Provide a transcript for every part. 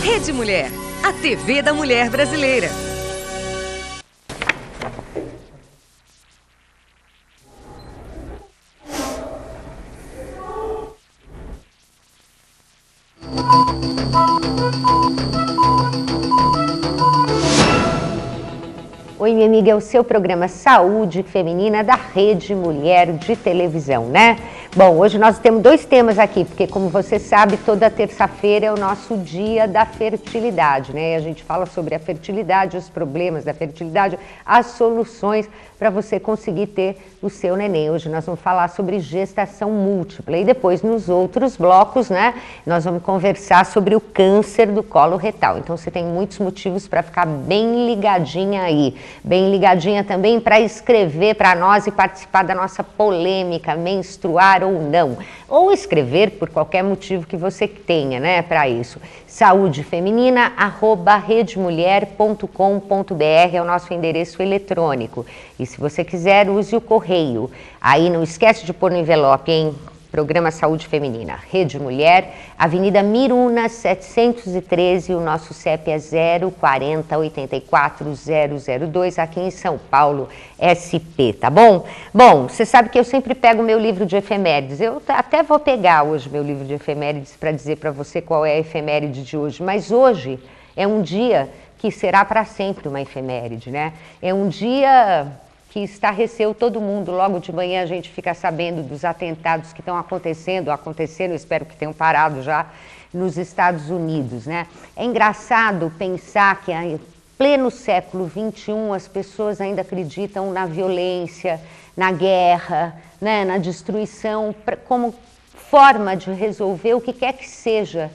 Rede Mulher, a TV da mulher brasileira. Oi, minha amiga, é o seu programa Saúde Feminina da Rede Mulher de televisão, né? Bom, hoje nós temos dois temas aqui, porque como você sabe, toda terça-feira é o nosso dia da fertilidade, né? E a gente fala sobre a fertilidade, os problemas da fertilidade, as soluções para você conseguir ter o seu neném. Hoje nós vamos falar sobre gestação múltipla e depois nos outros blocos, né, nós vamos conversar sobre o câncer do colo retal. Então você tem muitos motivos para ficar bem ligadinha aí, bem ligadinha também para escrever para nós e participar da nossa polêmica, menstruar ou não, ou escrever por qualquer motivo que você tenha, né, para isso. saudefeminina@redemulher.com.br é o nosso endereço eletrônico. E se você quiser, use o correio. Aí não esquece de pôr no envelope, hein? Programa Saúde Feminina, Rede Mulher, Avenida Miruna 713, o nosso CEP é 040-84-002, aqui em São Paulo, SP, tá bom? Bom, você sabe que eu sempre pego meu livro de efemérides, eu até vou pegar hoje meu livro de efemérides para dizer para você qual é a efeméride de hoje, mas hoje é um dia que será para sempre uma efeméride, né? É um dia que estarreceu todo mundo. Logo de manhã a gente fica sabendo dos atentados que estão acontecendo, espero que tenham parado já, nos Estados Unidos, né? É engraçado pensar que em pleno século XXI as pessoas ainda acreditam na violência, na guerra, né? Na destruição, como forma de resolver o que quer que seja.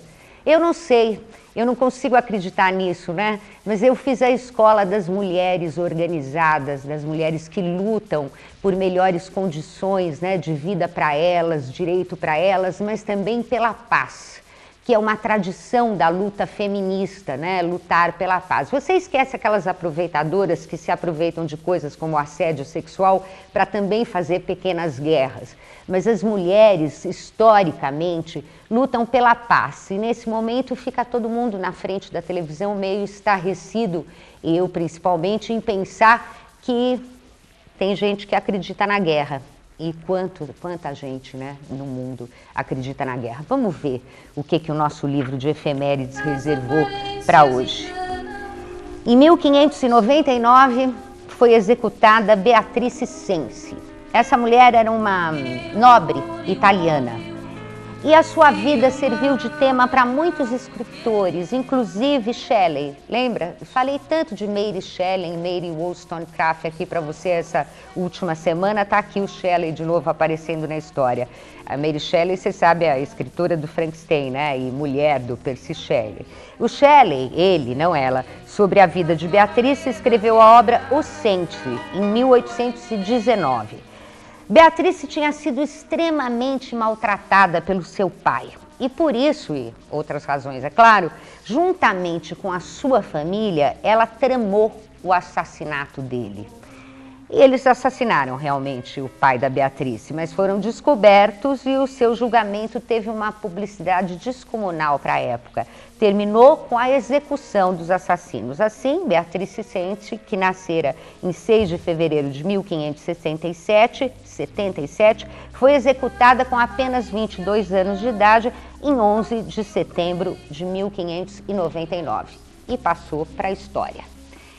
Eu não sei, eu não consigo acreditar nisso, né? Mas eu fiz a escola das mulheres organizadas, das mulheres que lutam por melhores condições, né, de vida para elas, direito para elas, mas também pela paz, que é uma tradição da luta feminista, né, lutar pela paz. Você esquece aquelas aproveitadoras que se aproveitam de coisas como assédio sexual para também fazer pequenas guerras. Mas as mulheres, historicamente, lutam pela paz. E nesse momento fica todo mundo na frente da televisão meio estarrecido, eu principalmente, em pensar que tem gente que acredita na guerra. E quanta gente, né, no mundo acredita na guerra. Vamos ver o que o nosso livro de efemérides reservou para hoje. Em 1599 foi executada Beatrice Cenci. Essa mulher era uma nobre italiana e a sua vida serviu de tema para muitos escritores, inclusive Shelley. Lembra? Falei tanto de Mary Shelley, Mary Wollstonecraft aqui para você essa última semana. Tá aqui o Shelley de novo aparecendo na história. A Mary Shelley, você sabe, é a escritora do Frankenstein, né? E mulher do Percy Shelley. O Shelley, ele, não ela, sobre a vida de Beatrice, escreveu a obra O Cenci, em 1819. Beatrice tinha sido extremamente maltratada pelo seu pai e por isso, e outras razões, é claro, juntamente com a sua família, ela tramou o assassinato dele. E eles assassinaram realmente o pai da Beatrice, mas foram descobertos e o seu julgamento teve uma publicidade descomunal para a época. Terminou com a execução dos assassinos. Assim, Beatrice Cenci, que nascera em 6 de fevereiro de 1577, foi executada com apenas 22 anos de idade em 11 de setembro de 1599 e passou para a história.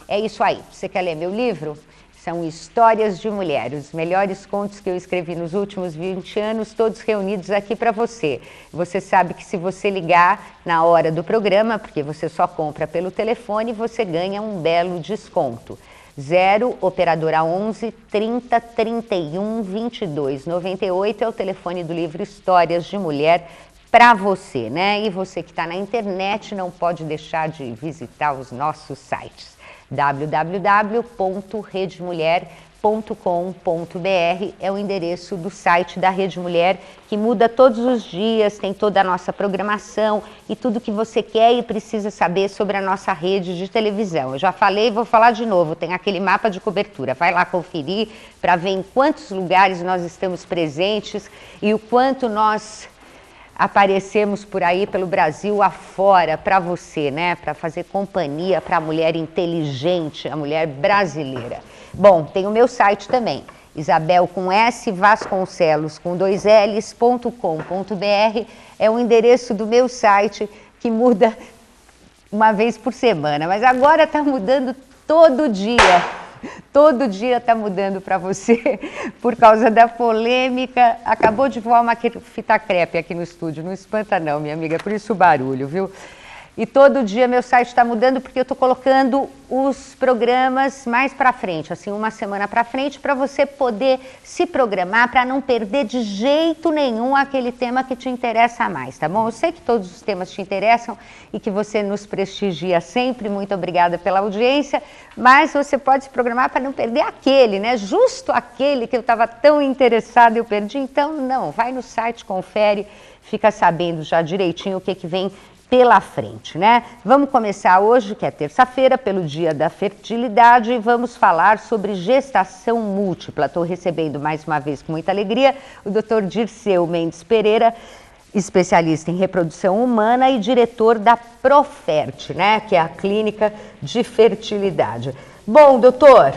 É isso aí. Você quer ler meu livro? São histórias de mulheres, os melhores contos que eu escrevi nos últimos 20 anos, todos reunidos aqui para você. Você sabe que se você ligar na hora do programa, porque você só compra pelo telefone, você ganha um belo desconto. 0 operadora 11 30 31 22 98 é o telefone do livro Histórias de Mulher para você, né? E você que está na internet não pode deixar de visitar os nossos sites. www.redemulher.com.br é o endereço do site da Rede Mulher, que muda todos os dias, tem toda a nossa programação e tudo que você quer e precisa saber sobre a nossa rede de televisão. Eu já falei, vou falar de novo, tem aquele mapa de cobertura, vai lá conferir para ver em quantos lugares nós estamos presentes e o quanto nós aparecemos por aí pelo Brasil afora para você, né? Para fazer companhia para a mulher inteligente, a mulher brasileira. Bom, tem o meu site também, Isabel com S, Vasconcelos com 2 Ls.com.br, é o endereço do meu site que muda uma vez por semana, mas agora está mudando todo dia. Todo dia está mudando para você por causa da polêmica. Acabou de voar uma fita crepe aqui no estúdio. Não espanta não, minha amiga, por isso o barulho, viu? E todo dia meu site está mudando porque eu estou colocando os programas mais para frente, assim, uma semana para frente, para você poder se programar, para não perder de jeito nenhum aquele tema que te interessa mais, tá bom? Eu sei que todos os temas te interessam e que você nos prestigia sempre, muito obrigada pela audiência, mas você pode se programar para não perder aquele, né? Justo aquele que eu estava tão interessada e eu perdi, então não, vai no site, confere, fica sabendo já direitinho o que vem pela frente, né? Vamos começar hoje, que é terça-feira, pelo Dia da Fertilidade, e vamos falar sobre gestação múltipla. Estou recebendo mais uma vez com muita alegria o Dr. Dirceu Mendes Pereira, especialista em reprodução humana e diretor da Profert, né? Que é a clínica de fertilidade. Bom, doutor,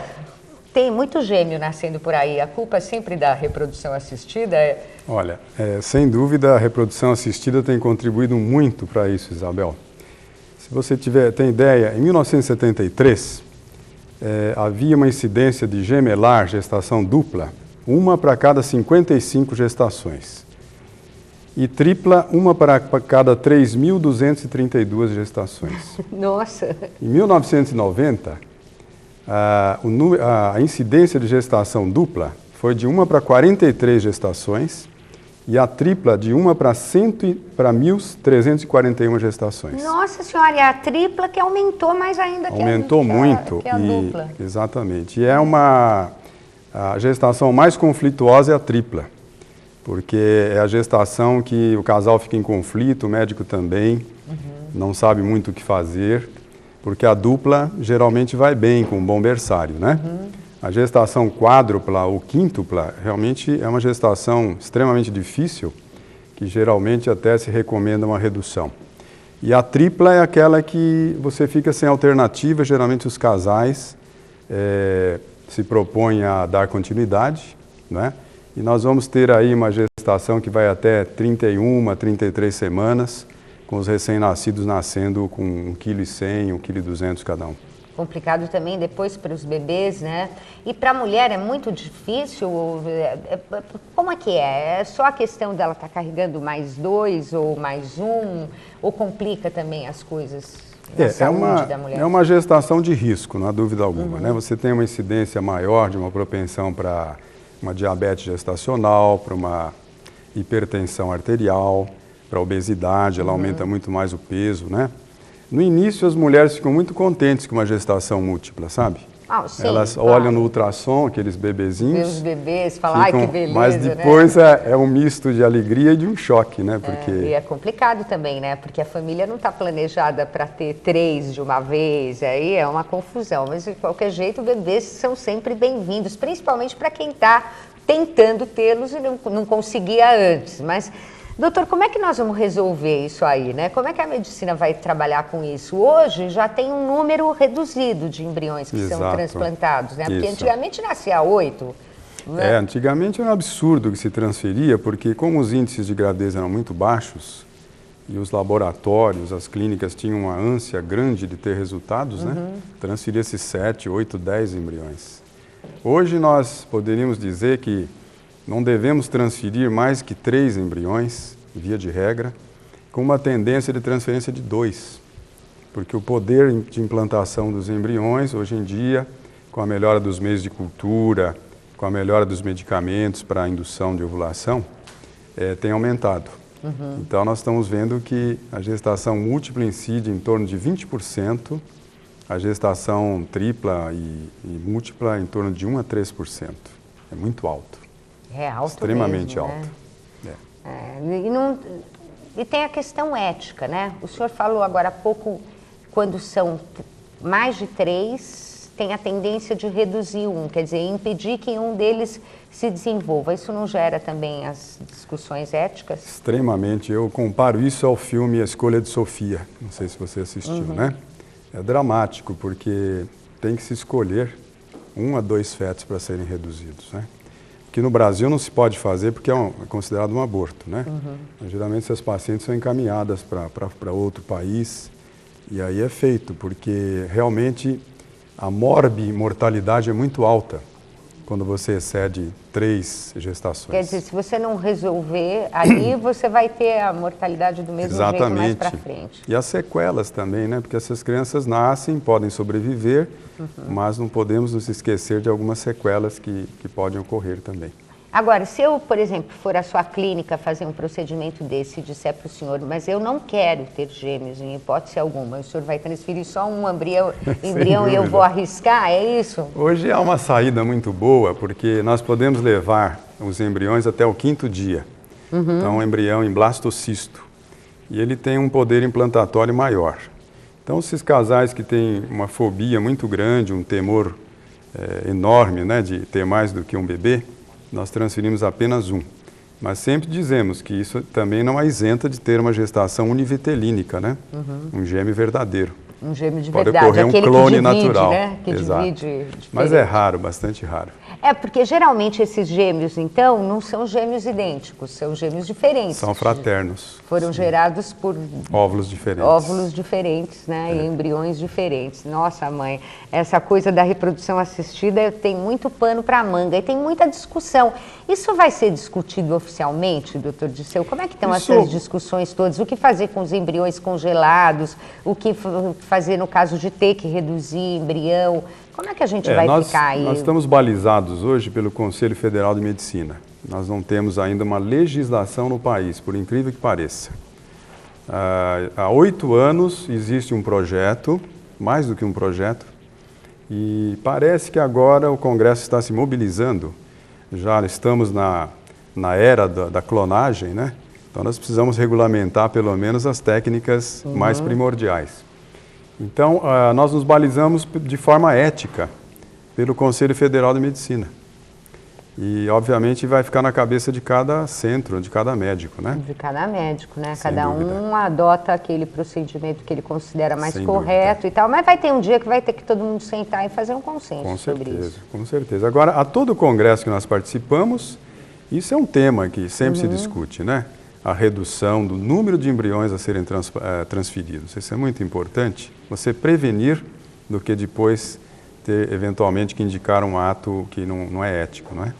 tem muito gêmeo nascendo por aí. A culpa é sempre da reprodução assistida? Olha, sem dúvida a reprodução assistida tem contribuído muito para isso, Isabel. Se você tem ideia, em 1973 havia uma incidência de gemelar, gestação dupla, uma para cada 55 gestações. E tripla, uma para cada 3.232 gestações. Nossa! Em 1990, a incidência de gestação dupla foi de 1 para 43 gestações e a tripla de 1 para 1.341 gestações. Nossa senhora, e a tripla que aumentou mais ainda que aumentou muito, que a dupla. Exatamente. E a gestação mais conflituosa é a tripla, porque é a gestação que o casal fica em conflito, o médico também, não sabe muito o que fazer, porque a dupla geralmente vai bem com um bom berçário, né? A gestação quádrupla ou quíntupla realmente é uma gestação extremamente difícil, que geralmente até se recomenda uma redução. E a tripla é aquela que você fica sem alternativa, geralmente os casais se propõem a dar continuidade, né? E nós vamos ter aí uma gestação que vai até 31, 33 semanas, com os recém-nascidos nascendo com 1,1 kg, 1,2 kg cada um. Complicado também depois para os bebês, né? E para a mulher é muito difícil? Como é que é? É só a questão dela estar carregando mais 2 ou mais 1? Ou complica também as coisas na saúde da mulher? É uma gestação de risco, não há dúvida alguma, né? Você tem uma incidência maior de uma propensão para uma diabetes gestacional, para uma hipertensão arterial, para a obesidade, ela aumenta muito mais o peso, né? No início, as mulheres ficam muito contentes com uma gestação múltipla, sabe? Sim, elas olham no ultrassom, aqueles bebezinhos. Os bebês, falam, ai, que beleza, mas depois, né? É um misto de alegria e de um choque, né? Porque... E é complicado também, né? Porque a família não está planejada para ter 3 de uma vez, aí é uma confusão. Mas, de qualquer jeito, bebês são sempre bem-vindos, principalmente para quem está tentando tê-los e não conseguia antes. Mas... Doutor, como é que nós vamos resolver isso aí, né? Como é que a medicina vai trabalhar com isso? Hoje já tem um número reduzido de embriões que são transplantados, né? Porque antigamente nascia 8. Né? Antigamente era um absurdo que se transferia, porque como os índices de gravidez eram muito baixos e os laboratórios, as clínicas tinham uma ânsia grande de ter resultados, né? Transferia-se 7, 8, 10 embriões. Hoje nós poderíamos dizer que não devemos transferir mais que 3 embriões, via de regra, com uma tendência de transferência de 2. Porque o poder de implantação dos embriões, hoje em dia, com a melhora dos meios de cultura, com a melhora dos medicamentos para a indução de ovulação, tem aumentado. Então, nós estamos vendo que a gestação múltipla incide em torno de 20%, a gestação tripla e múltipla em torno de 1 a 3%. É muito alto. É alto extremamente mesmo, alto. Né? E tem a questão ética, né? O senhor falou agora há pouco, quando são mais de 3, tem a tendência de reduzir um, quer dizer, impedir que um deles se desenvolva. Isso não gera também as discussões éticas? Extremamente. Eu comparo isso ao filme A Escolha de Sofia. Não sei se você assistiu, né? É dramático, porque tem que se escolher 1 a 2 fetos para serem reduzidos, né? Que no Brasil não se pode fazer porque é considerado um aborto, né? Geralmente essas pacientes são encaminhadas para outro país e aí é feito, porque realmente a mortalidade é muito alta quando você excede 3 gestações. Quer dizer, se você não resolver ali, você vai ter a mortalidade do mesmo jeito mais para frente. E as sequelas também, né? Porque essas crianças nascem, podem sobreviver, mas não podemos nos esquecer de algumas sequelas que podem ocorrer também. Agora, se eu, por exemplo, for à sua clínica fazer um procedimento desse e disser para o senhor, mas eu não quero ter gêmeos em hipótese alguma, o senhor vai transferir só um embrião e eu vou arriscar, é isso? Hoje há uma saída muito boa, porque nós podemos levar os embriões até o 5º dia. Então, um embrião em blastocisto. E ele tem um poder implantatório maior. Então, esses casais que têm uma fobia muito grande, um temor enorme, né, de ter mais do que um bebê, nós transferimos apenas um. Mas sempre dizemos que isso também não é isenta de ter uma gestação univitelínica, né? Um gêmeo verdadeiro. Um gêmeo de Pode verdade, ocorrer um aquele clone que divide, natural. Né? Que Exato. divide Mas é raro, bastante raro. É, porque geralmente esses gêmeos, então, não são gêmeos idênticos, são gêmeos diferentes. São fraternos. Foram gerados por óvulos diferentes. Óvulos diferentes, né? E embriões diferentes. Nossa, mãe, essa coisa da reprodução assistida tem muito pano para manga e tem muita discussão. Isso vai ser discutido oficialmente, doutor Disseu? Como é que estão essas discussões todas? O que fazer com os embriões congelados? O que fazer no caso de ter que reduzir embrião? Como é que a gente vai ficar aí? Nós estamos balizados hoje pelo Conselho Federal de Medicina. Nós não temos ainda uma legislação no país, por incrível que pareça. Há 8 anos existe um projeto, mais do que um projeto, e parece que agora o Congresso está se mobilizando. Já estamos na era da clonagem, né? Então nós precisamos regulamentar pelo menos as técnicas mais primordiais. Então, nós nos balizamos de forma ética pelo Conselho Federal de Medicina. E, obviamente, vai ficar na cabeça de cada centro, de cada médico, né? De cada médico, né? Sem cada dúvida. Um adota aquele procedimento que ele considera mais Sem correto dúvida. e tal. Mas vai ter um dia que vai ter que todo mundo sentar e fazer um consenso sobre isso. Com certeza. Agora, a todo congresso que nós participamos, isso é um tema que sempre se discute, né? A redução do número de embriões a serem transferidos. Isso é muito importante, você prevenir do que depois ter eventualmente que indicar um ato que não é ético, não é?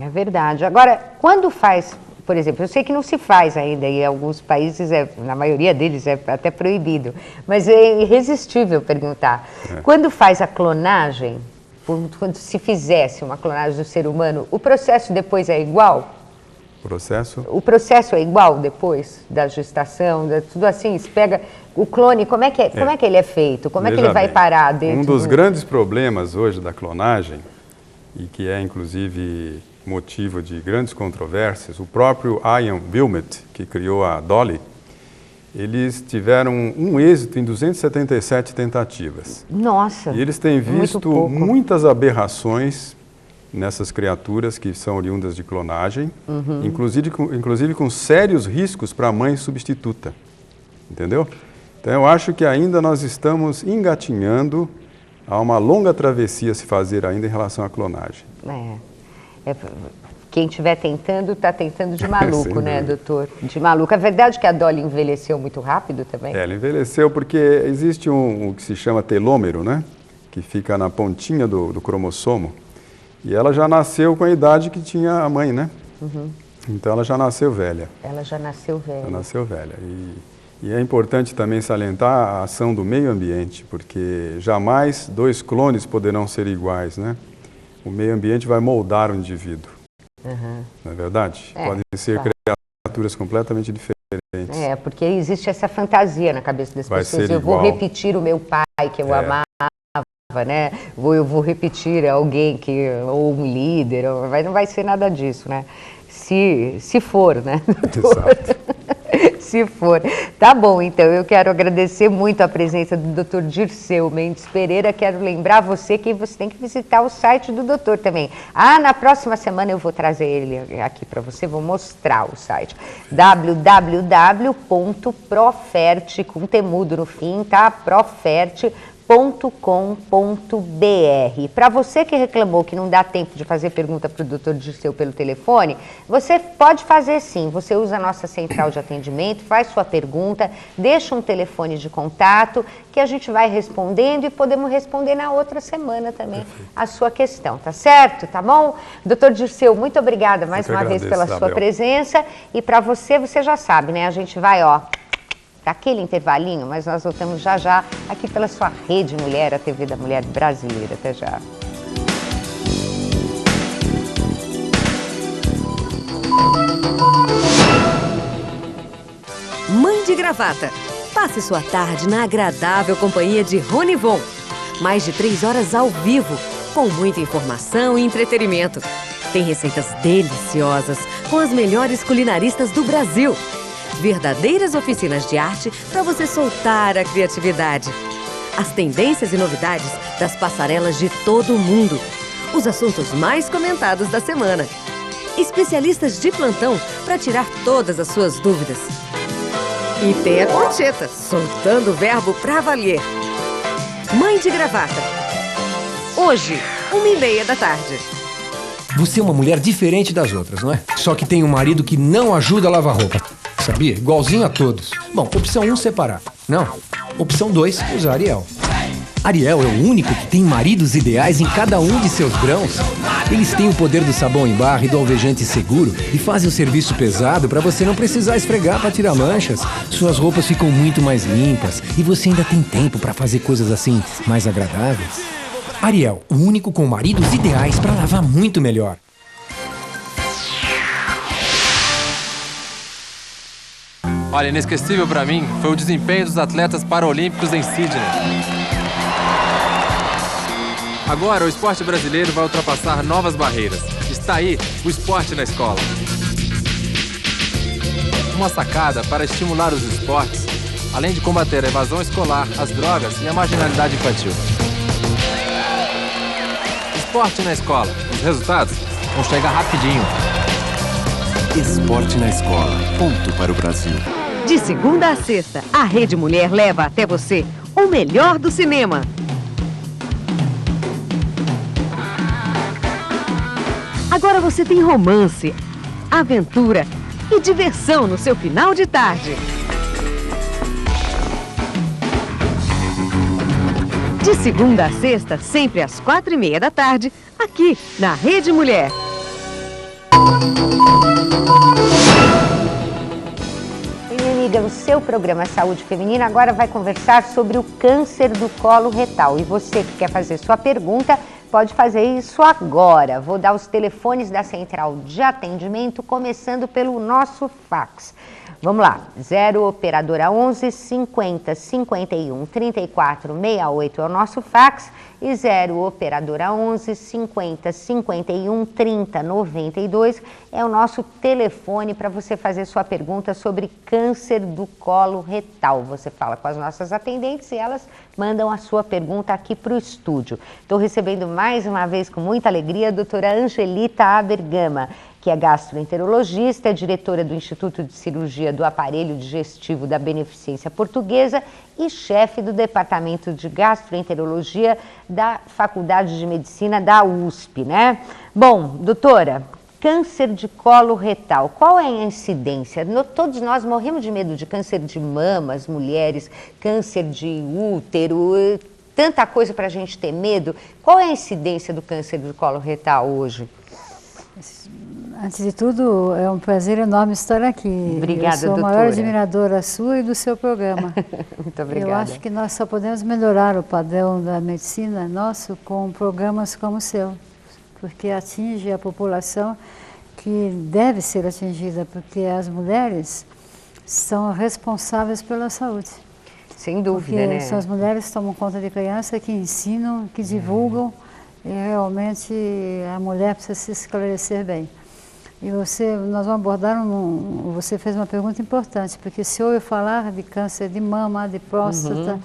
É verdade. Agora, quando faz, por exemplo, eu sei que não se faz ainda, e em alguns países, na maioria deles, é até proibido, mas é irresistível perguntar. Quando faz a clonagem, quando se fizesse uma clonagem do ser humano, o processo depois é igual? O processo é igual depois da gestação, tudo assim? Se pega o clone, como é que ele é feito? Como é que ele vai parar dentro? Um dos grandes problemas hoje da clonagem, e que é inclusive motivo de grandes controvérsias, o próprio Ian Wilmut, que criou a Dolly, eles tiveram um êxito em 277 tentativas. Nossa! E eles têm visto muitas aberrações nessas criaturas que são oriundas de clonagem, inclusive com sérios riscos para a mãe substituta, entendeu? Então eu acho que ainda nós estamos engatinhando a uma longa travessia a se fazer ainda em relação à clonagem. Quem estiver tentando, está tentando de maluco, né, doutor? De maluco. É verdade que a Dolly envelheceu muito rápido também? Ela envelheceu porque existe o que se chama telômero, né? Que fica na pontinha do cromossomo. E ela já nasceu com a idade que tinha a mãe, né? Então ela já nasceu velha. Ela já nasceu velha. Já nasceu velha. E é importante também salientar a ação do meio ambiente, porque jamais 2 clones poderão ser iguais, né? O meio ambiente vai moldar o indivíduo. Não é verdade? Podem ser criaturas completamente diferentes. Porque existe essa fantasia na cabeça das pessoas. Eu vou repetir o meu pai, que eu amava. Né? Eu vou repetir alguém ou um líder, não vai ser nada disso, né? Se for, né? Exato. Se for. Tá bom, então, eu quero agradecer muito a presença do Dr. Dirceu Mendes Pereira. Quero lembrar você que você tem que visitar o site do doutor também. Na próxima semana eu vou trazer ele aqui para você, vou mostrar o site. www.proferte, com temudo no fim, tá? Proferte.com.br. Para você que reclamou que não dá tempo de fazer pergunta para o Dr. Dirceu pelo telefone, você pode fazer sim. Você usa a nossa central de atendimento, faz sua pergunta, deixa um telefone de contato que a gente vai respondendo e podemos responder na outra semana também a sua questão, tá certo? Tá bom? Dr. Dirceu, muito obrigada mais uma vez pela sua presença. E para você, você já sabe, né? A gente vai, aquele intervalinho, mas nós voltamos já já aqui pela sua Rede Mulher, a TV da Mulher Brasileira. Até já. Mãe de Gravata. Passe sua tarde na agradável companhia de Rony Von. Mais de 3 horas ao vivo, com muita informação e entretenimento. Tem receitas deliciosas com as melhores culinaristas do Brasil. Verdadeiras oficinas de arte para você soltar a criatividade. As tendências e novidades das passarelas de todo o mundo. Os assuntos mais comentados da semana. Especialistas de plantão para tirar todas as suas dúvidas. E tem a Concheta, soltando o verbo pra valer. Mãe de Gravata. Hoje, 1h30 da tarde. Você é uma mulher diferente das outras, não é? Só que tem um marido que não ajuda a lavar roupa. Sabia? Igualzinho a todos. Bom, opção 1, separar. Não. Opção 2, usar Ariel. Ariel é o único que tem maridos ideais em cada um de seus grãos. Eles têm o poder do sabão em barra e do alvejante seguro e fazem o serviço pesado para você não precisar esfregar para tirar manchas. Suas roupas ficam muito mais limpas e você ainda tem tempo para fazer coisas assim mais agradáveis. Ariel, o único com maridos ideais para lavar muito melhor. Olha, inesquecível para mim foi o desempenho dos atletas paralímpicos em Sydney. Agora o esporte brasileiro vai ultrapassar novas barreiras. Está aí o esporte na escola. Uma sacada para estimular os esportes, além de combater a evasão escolar, as drogas e a marginalidade infantil. Esporte na escola. Os resultados vão chegar rapidinho. Esporte na escola. Ponto para o Brasil. De segunda a sexta, a Rede Mulher leva até você o melhor do cinema. Agora você tem romance, aventura e diversão no seu final de tarde. De segunda a sexta, sempre às 4h30 da tarde, aqui na Rede Mulher. O seu programa Saúde Feminina agora vai conversar sobre o câncer do colo retal. E você que quer fazer sua pergunta, pode fazer isso agora. Vou dar os telefones da central de atendimento, começando pelo nosso fax. Vamos lá, 0 operadora 11 50 51 34 68 é o nosso fax e 0 operadora 11 50 51 30 92 é o nosso telefone para você fazer sua pergunta sobre câncer do colo retal. Você fala com as nossas atendentes e elas mandam a sua pergunta aqui para o estúdio. Estou recebendo mais uma vez com muita alegria a doutora Angelita Abergama, que é gastroenterologista, é diretora do Instituto de Cirurgia do Aparelho Digestivo da Beneficência Portuguesa e chefe do Departamento de Gastroenterologia da Faculdade de Medicina da USP, né? Bom, doutora, câncer de colo retal, qual é a incidência? Todos nós morremos de medo de câncer de mama, as mulheres, câncer de útero, tanta coisa para a gente ter medo. Qual é a incidência do câncer do colo retal hoje? Antes de tudo, é um prazer enorme estar aqui. Obrigada, doutora. Eu sou a maior admiradora sua e do seu programa. Muito obrigada. Eu acho que nós só podemos melhorar o padrão da medicina nosso com programas como o seu, porque atinge a população que deve ser atingida, porque as mulheres são responsáveis pela saúde. Sem dúvida, porque né? são as mulheres que tomam conta de criança, que ensinam, que divulgam, e realmente a mulher precisa se esclarecer bem. E nós vamos abordar, você fez uma pergunta importante, porque se ouve falar de câncer de mama, de próstata,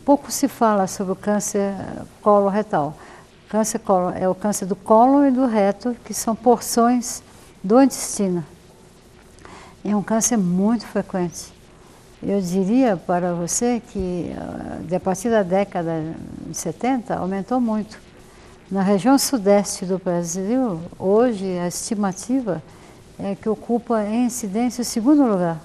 pouco se fala sobre o câncer coloretal. Câncer é o câncer do cólon e do reto, que são porções do intestino. É um câncer muito frequente. Eu diria para você que, a partir da década de 70, aumentou muito. Na região sudeste do Brasil, hoje, a estimativa é que ocupa em incidência o segundo lugar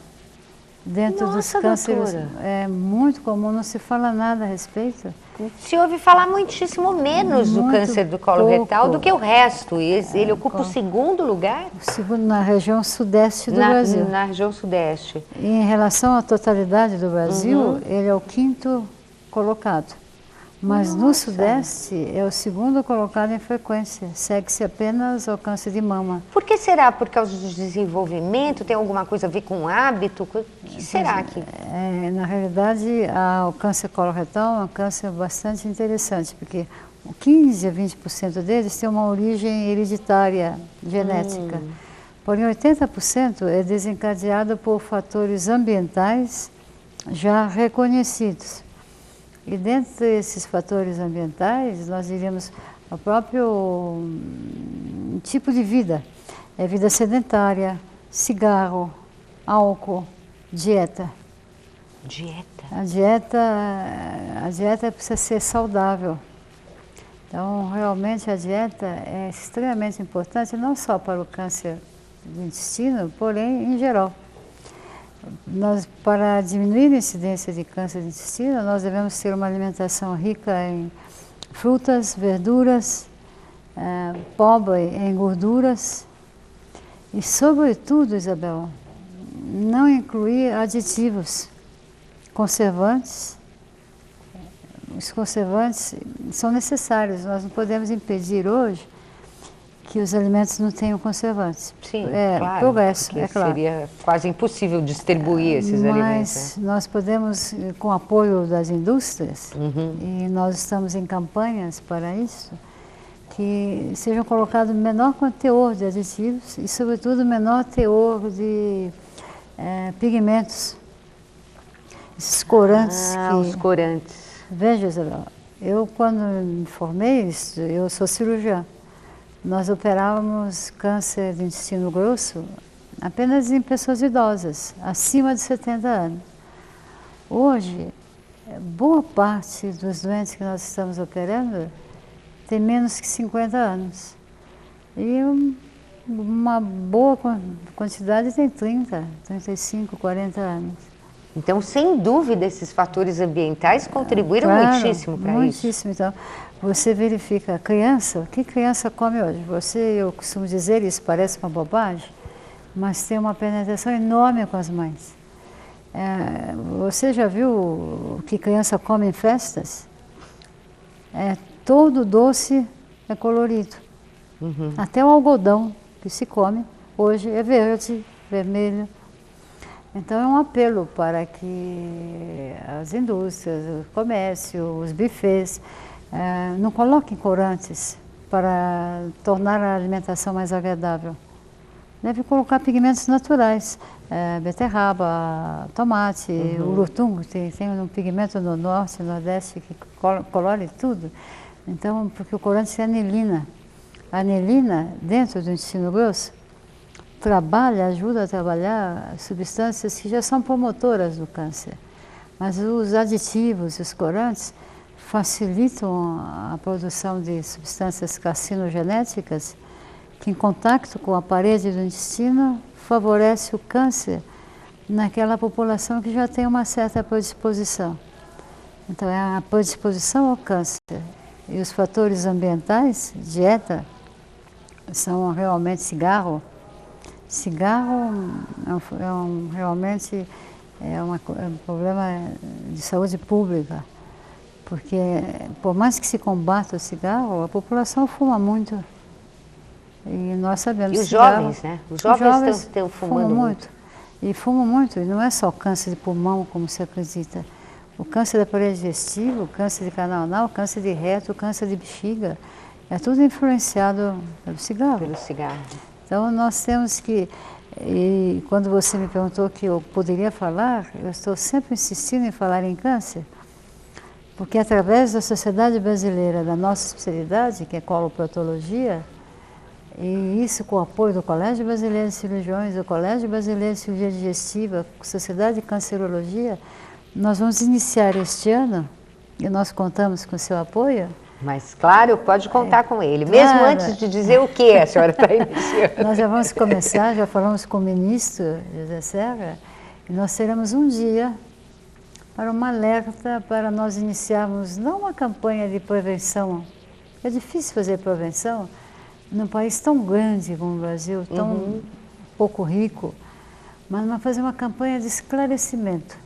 dentro dos cânceres. Doutora. É muito comum, não se fala nada a respeito. Se ouve falar muitíssimo menos do câncer do colo retal do que o resto. Ele ocupa o segundo lugar? O segundo na região sudeste do Brasil. Na região sudeste. E em relação à totalidade do Brasil, ele é o 5º colocado. Mas no Sudeste é o 2º colocado em frequência. Segue-se apenas ao câncer de mama. Por que será? Por causa do desenvolvimento? Tem alguma coisa a ver com o hábito? O que será que... Na realidade, o câncer coloretal é um câncer bastante interessante, porque 15 a 20% deles têm uma origem hereditária, genética. Porém, 80% é desencadeado por fatores ambientais já reconhecidos. E dentro desses fatores ambientais, nós diríamos o próprio tipo de vida. É vida sedentária, cigarro, álcool, dieta. Dieta? A dieta precisa ser saudável. Então, realmente, a dieta é extremamente importante, não só para o câncer do intestino, porém, em geral. Para diminuir a incidência de câncer de intestino, nós devemos ter uma alimentação rica em frutas, verduras, pobre em gorduras e, sobretudo, Isabel, não incluir aditivos, conservantes. Os conservantes são necessários, nós não podemos impedir hoje que os alimentos não tenham conservantes. Sim, claro. Progresso, é claro. Seria quase impossível distribuir esses alimentos. Mas nós podemos, com o apoio das indústrias, e nós estamos em campanhas para isso, que sejam colocados menor teor de aditivos e, sobretudo, menor teor de pigmentos, esses corantes. Os corantes. Veja, Isabel, eu quando me formei, eu sou cirurgiã. Nós operávamos câncer de intestino grosso apenas em pessoas idosas, acima de 70 anos. Hoje, boa parte dos doentes que nós estamos operando tem menos que 50 anos. E uma boa quantidade tem 30, 35, 40 anos. Então, sem dúvida, esses fatores ambientais contribuíram muitíssimo para isso. Muitíssimo. Então, você verifica a criança, o que criança come hoje? Eu costumo dizer, isso parece uma bobagem, mas tem uma penetração enorme com as mães. Você já viu o que criança come em festas? Todo doce é colorido. Até o algodão que se come hoje é verde, vermelho. Então é um apelo para que as indústrias, o comércio, os bufês não coloquem corantes para tornar a alimentação mais agradável. Deve colocar pigmentos naturais, beterraba, tomate, urutum, tem um pigmento no norte, no nordeste que colore tudo. Então, porque o corante é anilina. A anilina, dentro do intestino grosso, ajuda a trabalhar substâncias que já são promotoras do câncer. Mas os aditivos, os corantes, facilitam a produção de substâncias carcinogenéticas que, em contato com a parede do intestino, favorece o câncer naquela população que já tem uma certa predisposição. Então, é a predisposição ao câncer. E os fatores ambientais, dieta, são realmente cigarro. Cigarro realmente é um problema de saúde pública, porque por mais que se combata o cigarro, a população fuma muito. E nós sabemos que os jovens, né? Os jovens estão fumando muito. E fumam muito, e não é só câncer de pulmão, como se acredita. O câncer da parede digestiva, o câncer de canal anal, o câncer de reto, o câncer de bexiga, é tudo influenciado pelo cigarro. Pelo cigarro. Então, nós temos que... E quando você me perguntou que eu poderia falar, eu estou sempre insistindo em falar em câncer, porque através da Sociedade Brasileira, da nossa especialidade, que é coloproctologia, e isso com o apoio do Colégio Brasileiro de Cirurgiões, do Colégio Brasileiro de Cirurgia Digestiva, Sociedade de Cancerologia, nós vamos iniciar este ano, e nós contamos com o seu apoio. Mas, claro, pode contar com ele, mesmo Claro. antes de dizer o que a senhora está iniciando. Nós já vamos começar, já falamos com o ministro José Serra, e nós teremos um dia para uma alerta, para nós iniciarmos não uma campanha de prevenção. É difícil fazer prevenção num país tão grande como o Brasil, tão pouco rico, mas fazer uma campanha de esclarecimento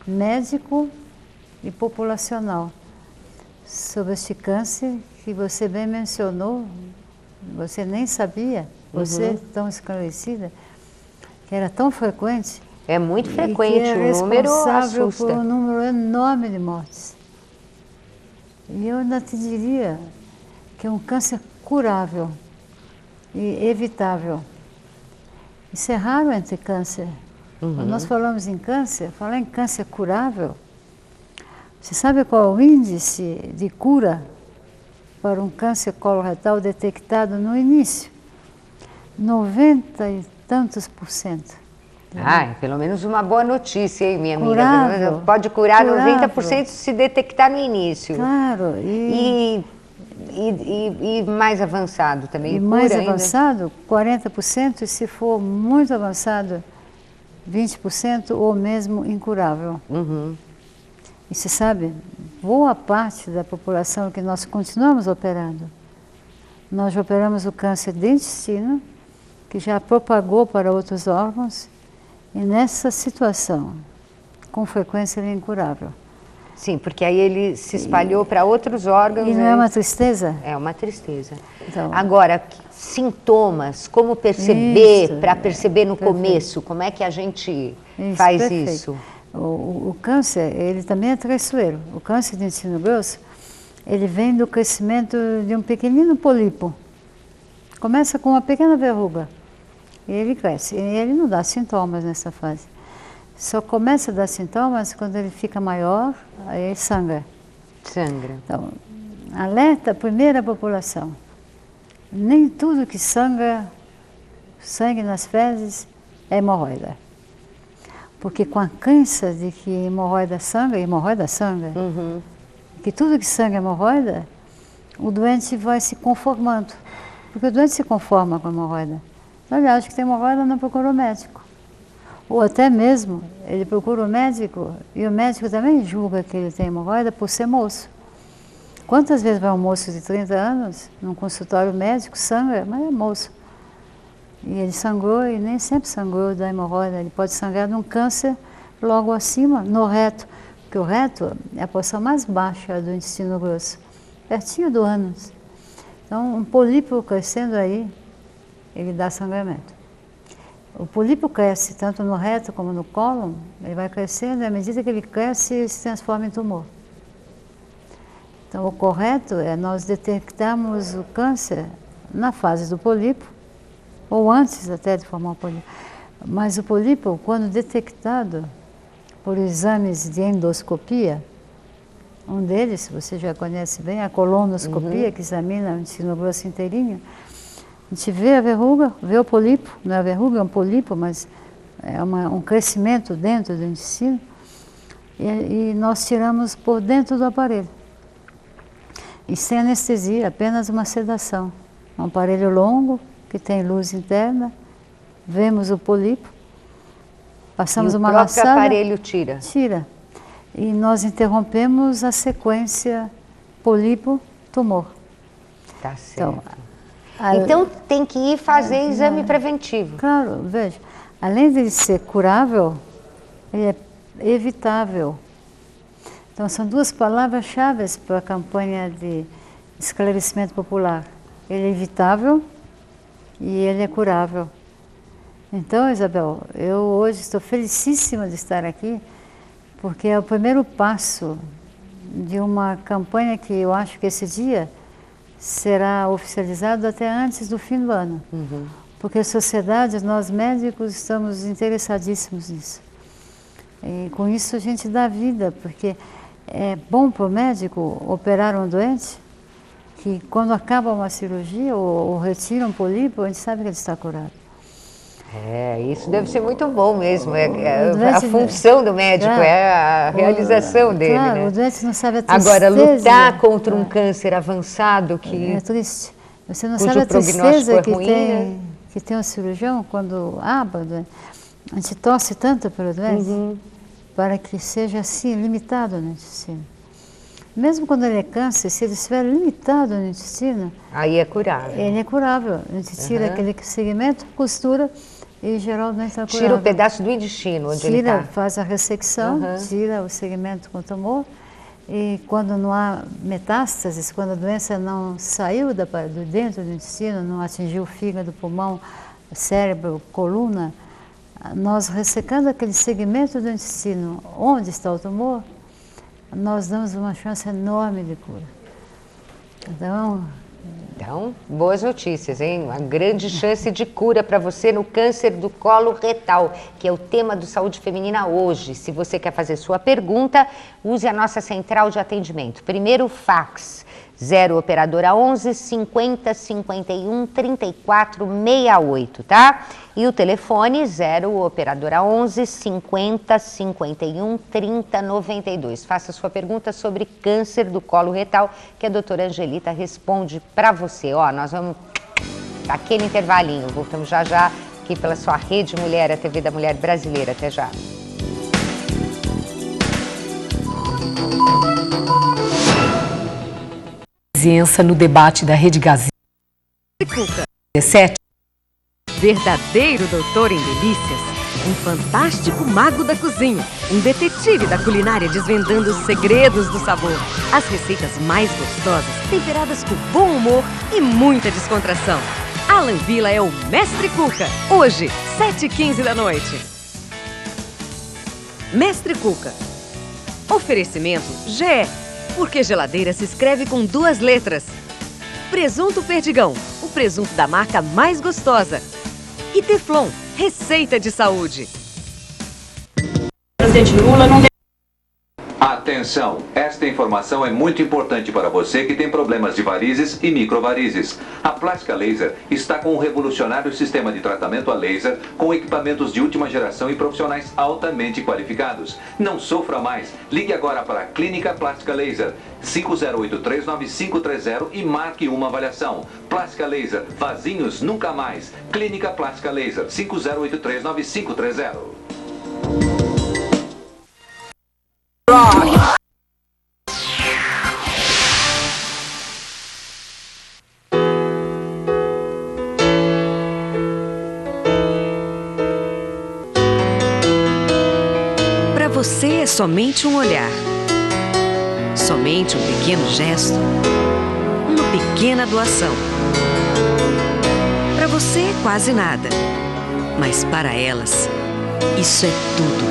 médico e populacional sobre este câncer que você bem mencionou, você nem sabia, você tão esclarecida, que era tão frequente. É muito frequente, e que é o número responsável assusta. por um número enorme de mortes. E eu ainda te diria que é um câncer curável e evitável. Isso é raro entre câncer. Quando nós falamos em câncer, falar em câncer curável, você sabe qual é o índice de cura para um câncer coloretal detectado no início? 90 e tantos %. Ah, pelo menos uma boa notícia, hein, minha amiga? Curável. Pode curar Curável. 90% se detectar no início. Claro, E mais avançado também. e cura mais ainda. avançado, 40%, e se for muito avançado, 20% ou mesmo incurável. E você sabe, boa parte da população que nós continuamos operando, nós operamos o câncer de intestino, que já propagou para outros órgãos, e nessa situação, com frequência, ele é incurável. Sim, porque aí ele se espalhou para outros órgãos. E não é uma tristeza? É uma tristeza. Então, Agora, sintomas, como perceber, Isso, para perceber no perfeito. começo, como é que a gente Isso, faz perfeito. isso? O câncer, ele também é traiçoeiro. O câncer de intestino grosso, ele vem do crescimento de um pequenino pólipo. Começa com uma pequena verruga. E ele cresce. E ele não dá sintomas nessa fase. Só começa a dar sintomas quando ele fica maior, aí ele sangra. Sangra. Então, alerta primeiro a população. Nem tudo que sangra, sangue nas fezes, é hemorroida. Porque com a crença de que hemorroida sangra, que tudo que sangra é hemorroida, o doente vai se conformando. Porque o doente se conforma com a hemorroida. Então, ele acha que tem hemorroida, não procura o médico. Ou até mesmo, ele procura o médico e o médico também julga que ele tem hemorroida por ser moço. Quantas vezes vai um moço de 30 anos num consultório médico, sangra, mas é moço. E ele sangrou e nem sempre sangrou da hemorroida. Ele pode sangrar de um câncer logo acima, no reto. Porque o reto é a porção mais baixa do intestino grosso, pertinho do ânus. Então, um pólipo crescendo aí, ele dá sangramento. O pólipo cresce tanto no reto como no cólon, ele vai crescendo e à medida que ele cresce, ele se transforma em tumor. Então, o correto é nós detectarmos o câncer na fase do pólipo, ou antes até de formar o pólipo. Mas o pólipo, quando detectado por exames de endoscopia, um deles, você já conhece bem, a colonoscopia, que examina o intestino grosso inteirinho, a gente vê a verruga, vê o pólipo, não é a verruga, é um pólipo, mas é um crescimento dentro do intestino, e nós tiramos por dentro do aparelho. E sem anestesia, apenas uma sedação. Um aparelho longo, que tem luz interna, vemos o pólipo, passamos uma laçada... o próprio aparelho tira? Tira. E nós interrompemos a sequência pólipo-tumor. Tá certo. Então, Então tem que ir fazer exame preventivo. Claro, veja, além de ser curável, ele é evitável. Então são duas palavras-chave para a campanha de esclarecimento popular. Ele é evitável e ele é curável. Então, Isabel, eu hoje estou felicíssima de estar aqui, porque é o primeiro passo de uma campanha que eu acho que esse dia será oficializado até antes do fim do ano. porque a sociedade, nós médicos, estamos interessadíssimos nisso. E com isso a gente dá vida, porque é bom para o médico operar um doente, que quando acaba uma cirurgia ou retira um pólipo, a gente sabe que ele está curado. Isso deve ser muito bom mesmo, a função do médico, é a realização dele, claro, né? O doente não sabe a tristeza. Agora, lutar contra um câncer avançado que... É triste. Você não sabe a tristeza que tem um cirurgião quando abre, a gente torce tanto pelo doente, para que seja assim, limitado no intestino. Mesmo quando ele é câncer, se ele estiver limitado no intestino... Aí é curável. Ele é curável. A gente tira aquele segmento, costura e geralmente está curável. Tira um pedaço do intestino onde ele está. Faz a ressecção, tira o segmento com tumor. E quando não há metástases, quando a doença não saiu de dentro do intestino, não atingiu o fígado, pulmão, cérebro, coluna, nós ressecando aquele segmento do intestino onde está o tumor, nós damos uma chance enorme de cura. Então, boas notícias, hein? Uma grande chance de cura para você no câncer do colo retal, que é o tema do Saúde Feminina hoje. Se você quer fazer sua pergunta, use a nossa central de atendimento. Primeiro, fax 0 operadora 11 50 51 34 68, tá? E o telefone 0 operadora 11 50 51 30 92. Faça sua pergunta sobre câncer do colo retal, que a doutora Angelita responde para você. Ó, nós vamos aquele intervalinho, voltamos já já aqui pela sua Rede Mulher, a TV da Mulher Brasileira. Até já. Presença no debate da Rede Gazeta. 17. Verdadeiro doutor em delícias, um fantástico mago da cozinha, um detetive da culinária desvendando os segredos do sabor, as receitas mais gostosas, temperadas com bom humor e muita descontração. Alan Vila é o Mestre Cuca, hoje, 7h15 da noite. Mestre Cuca. Oferecimento GE, porque geladeira se escreve com 2 letras. Presunto Perdigão, o presunto da marca mais gostosa. E Teflon, receita de saúde. Presidente Lula não... Atenção, esta informação é muito importante para você que tem problemas de varizes e microvarizes. A Plástica Laser está com um revolucionário sistema de tratamento a laser com equipamentos de última geração e profissionais altamente qualificados. Não sofra mais. Ligue agora para a Clínica Plástica Laser 50839530 e marque uma avaliação. Plástica Laser, vasinhos nunca mais. Clínica Plástica Laser 50839530. Para você é somente um olhar, somente um pequeno gesto, uma pequena doação. Para você é quase nada, mas para elas, isso é tudo.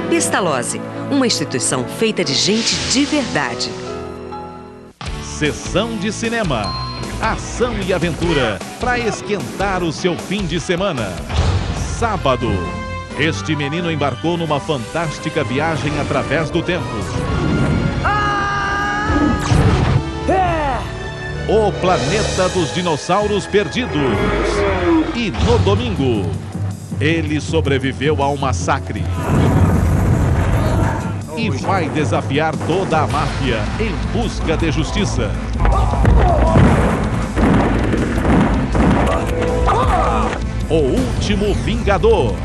Pestalozzi, uma instituição feita de gente de verdade. Sessão de cinema. Ação e aventura para esquentar o seu fim de semana. Sábado. Este menino embarcou numa fantástica viagem através do tempo. O planeta dos dinossauros perdidos. E no domingo, ele sobreviveu a um massacre. E vai desafiar toda a máfia em busca de justiça. O Último Vingador.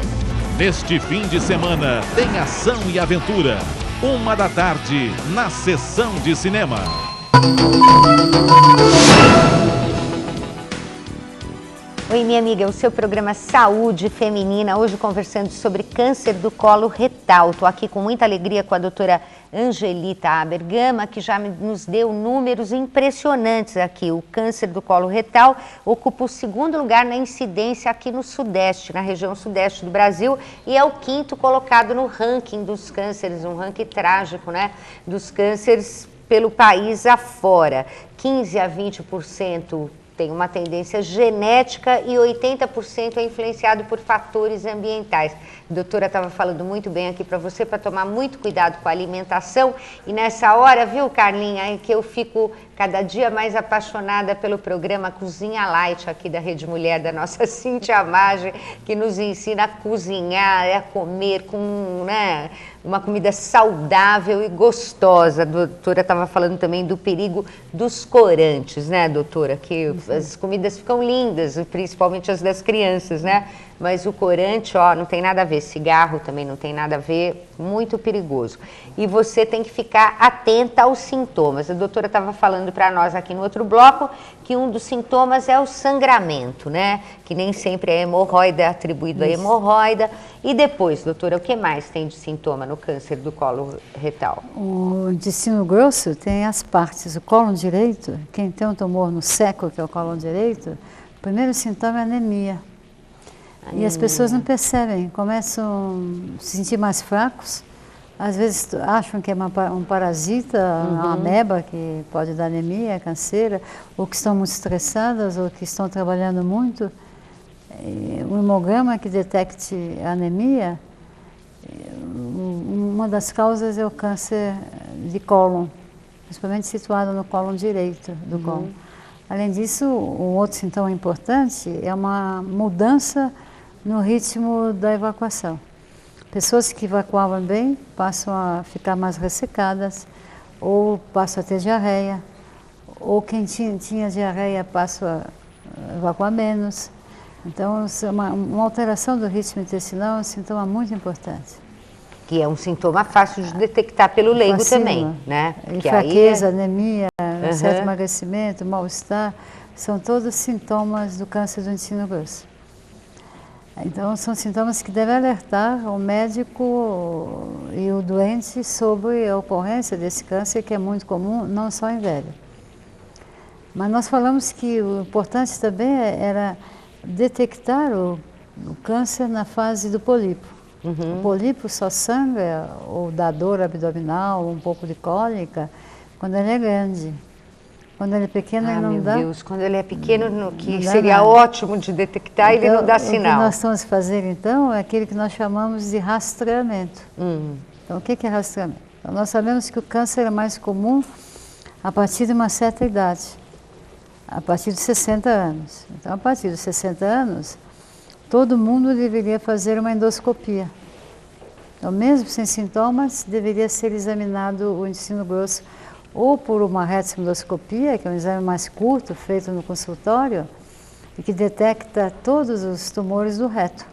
Neste fim de semana tem ação e aventura. 13h, na Sessão de Cinema. Oi, minha amiga, o seu programa Saúde Feminina, hoje conversando sobre câncer do colo retal. Estou aqui com muita alegria com a doutora Angelita Abergama, que já nos deu números impressionantes aqui. O câncer do colo retal ocupa o 2º lugar na incidência aqui no Sudeste, na região Sudeste do Brasil, e é o 5º colocado no ranking dos cânceres, um ranking trágico, né, dos cânceres pelo país afora. 15 a 20% tem uma tendência genética e 80% é influenciado por fatores ambientais. A doutora estava falando muito bem aqui para você, para tomar muito cuidado com a alimentação. E nessa hora, viu, Carlinha, é que eu fico cada dia mais apaixonada pelo programa Cozinha Light aqui da Rede Mulher, da nossa Cíntia Maggi, que nos ensina a cozinhar, a comer com, né, uma comida saudável e gostosa. A doutora estava falando também do perigo dos corantes, né, doutora? Que as comidas ficam lindas, principalmente as das crianças, né? Mas o corante, ó, não tem nada a ver. Cigarro também não tem nada a ver, muito perigoso. E você tem que ficar atenta aos sintomas. A doutora estava falando para nós aqui no outro bloco que um dos sintomas é o sangramento, né? Que nem sempre é hemorroida, é atribuído a hemorroida. E depois, doutora, o que mais tem de sintoma no câncer do colo retal? O intestino grosso tem as partes, o cólon direito, quem tem um tumor no seco, que é o cólon direito, o primeiro sintoma é anemia. E as pessoas não percebem, começam a se sentir mais fracos, às vezes acham que é um parasita, uma ameba que pode dar anemia, canseira, ou que estão muito estressadas, ou que estão trabalhando muito. O hemograma que detecte anemia, uma das causas é o câncer de cólon, principalmente situado no cólon direito do cólon. Além disso, um outro sintoma importante é uma mudança no ritmo da evacuação. Pessoas que evacuavam bem passam a ficar mais ressecadas, ou passam a ter diarreia, ou quem tinha diarreia passa a evacuar menos. Então, uma alteração do ritmo intestinal é um sintoma muito importante. Que é um sintoma fácil de detectar pelo leigo também, né? E fraqueza, anemia, certo emagrecimento, mal-estar, são todos sintomas do câncer do intestino grosso. Então, são sintomas que devem alertar o médico e o doente sobre a ocorrência desse câncer, que é muito comum, não só em velho. Mas nós falamos que o importante também era detectar o câncer na fase do pólipo. O pólipo só sangra ou dá dor abdominal, um pouco de cólica, quando ele é grande. Quando ele é pequeno, ele não dá. Meu Deus, quando ele é pequeno, que seria ótimo de detectar, então, ele não dá sinal. O que nós estamos a fazer, então, é aquele que nós chamamos de rastreamento. Então, o que é rastreamento? Então, nós sabemos que o câncer é mais comum a partir de uma certa idade, a partir de 60 anos. Então, a partir de 60 anos, todo mundo deveria fazer uma endoscopia. Então, mesmo sem sintomas, deveria ser examinado o intestino grosso ou por uma retinoendoscopia, que é um exame mais curto, feito no consultório, e que detecta todos os tumores do reto.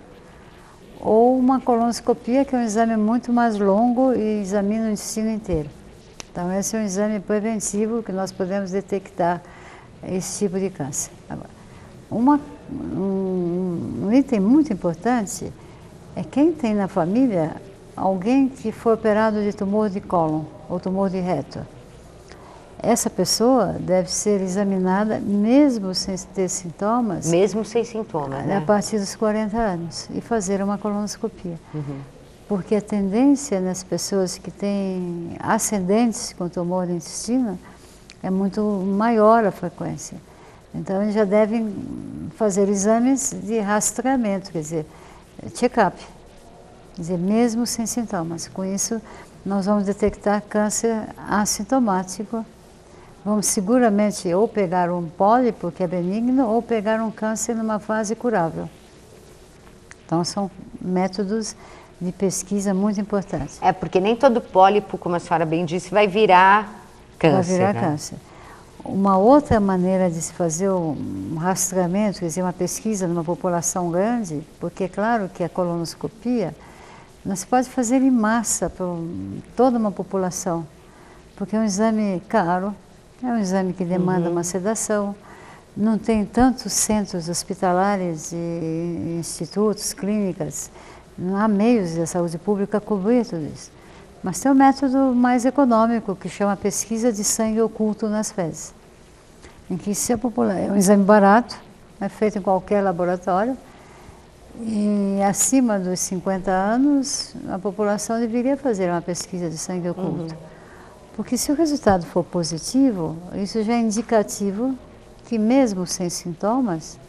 Ou uma colonoscopia, que é um exame muito mais longo e examina o intestino inteiro. Então, esse é um exame preventivo que nós podemos detectar esse tipo de câncer. Agora, um item muito importante é quem tem na família alguém que foi operado de tumor de cólon ou tumor de reto. Essa pessoa deve ser examinada mesmo sem ter sintomas. Mesmo sem sintomas, né? A partir dos 40 anos e fazer uma colonoscopia. Porque a tendência nas pessoas que têm ascendentes com tumor no intestino é muito maior a frequência. Então, eles já devem fazer exames de rastreamento, quer dizer, check-up. Quer dizer, mesmo sem sintomas. Com isso, nós vamos detectar câncer assintomático. Vamos seguramente ou pegar um pólipo, que é benigno, ou pegar um câncer numa fase curável. Então, são métodos de pesquisa muito importantes. É, porque nem todo pólipo, como a senhora bem disse, vai virar câncer. Vai virar câncer. Uma outra maneira de se fazer um rastreamento, quer dizer, uma pesquisa numa população grande, porque é claro que a colonoscopia não se pode fazer em massa para toda uma população, porque é um exame caro, é um exame que demanda uma sedação, não tem tantos centros hospitalares e institutos, clínicas, não há meios da saúde pública a cobrir tudo isso. Mas tem um método mais econômico, que chama pesquisa de sangue oculto nas fezes, em que é um exame barato, é feito em qualquer laboratório, e acima dos 50 anos, a população deveria fazer uma pesquisa de sangue oculto. Porque se o resultado for positivo, isso já é indicativo que mesmo sem sintomas,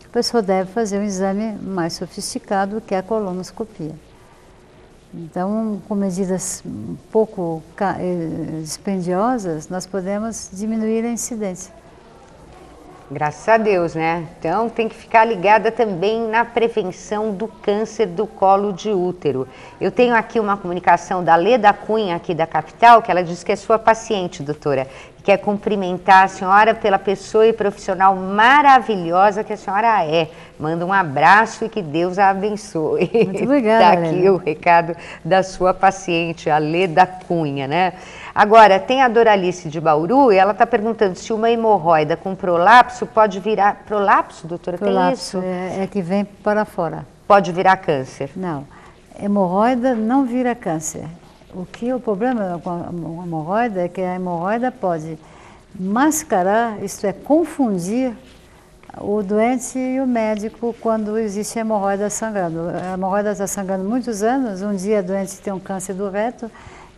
a pessoa deve fazer um exame mais sofisticado, que é a colonoscopia. Então, com medidas um pouco dispendiosas, nós podemos diminuir a incidência. Graças a Deus, né? Então tem que ficar ligada também na prevenção do câncer do colo de útero. Eu tenho aqui uma comunicação da Leda Cunha, aqui da capital, que ela diz que é sua paciente, doutora. Quer cumprimentar a senhora pela pessoa e profissional maravilhosa que a senhora é. Manda um abraço e que Deus a abençoe. Muito obrigada, Está aqui o recado da sua paciente, a Leda Cunha, né? Agora, tem a Doralice de Bauru e ela está perguntando se uma hemorroida com prolapso pode virar... Prolapso, doutora? Prolapso tem isso? é que vem para fora. Pode virar câncer? Não. Hemorroida não vira câncer. O problema com a hemorroida é que a hemorroida pode mascarar, isto é, confundir o doente e o médico quando existe hemorroida sangrando. A hemorroida está sangrando muitos anos, um dia a doente tem um câncer do reto,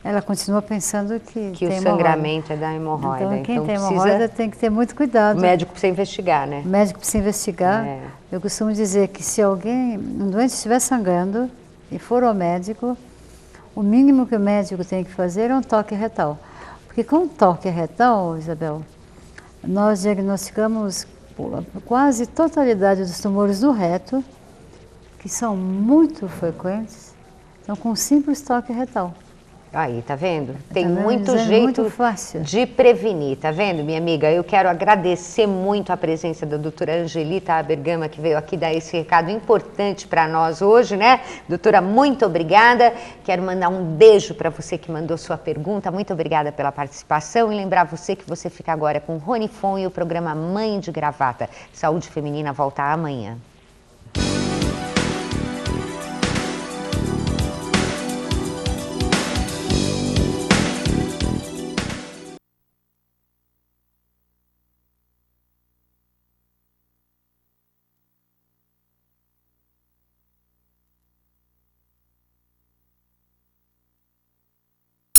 ela continua pensando que tem o sangramento é da hemorroida. Então, quem tem hemorroida tem que ter muito cuidado. O médico precisa investigar, né? O médico precisa investigar. É. Eu costumo dizer que se um doente estiver sangrando e for ao médico, o mínimo que o médico tem que fazer é um toque retal. Porque com o toque retal, Isabel, nós diagnosticamos quase totalidade dos tumores do reto, que são muito frequentes, então com um simples toque retal. Aí, tá vendo? Tem Tá muito vendo? jeito muito fácil de prevenir, tá vendo, minha amiga? Eu quero agradecer muito a presença da doutora Angelita Bergama, que veio aqui dar esse recado importante para nós hoje, né? Doutora, muito obrigada. Quero mandar um beijo para você que mandou sua pergunta. Muito obrigada pela participação e lembrar você que você fica agora com o Rony Fon e o programa Mãe de Gravata. Saúde Feminina volta amanhã.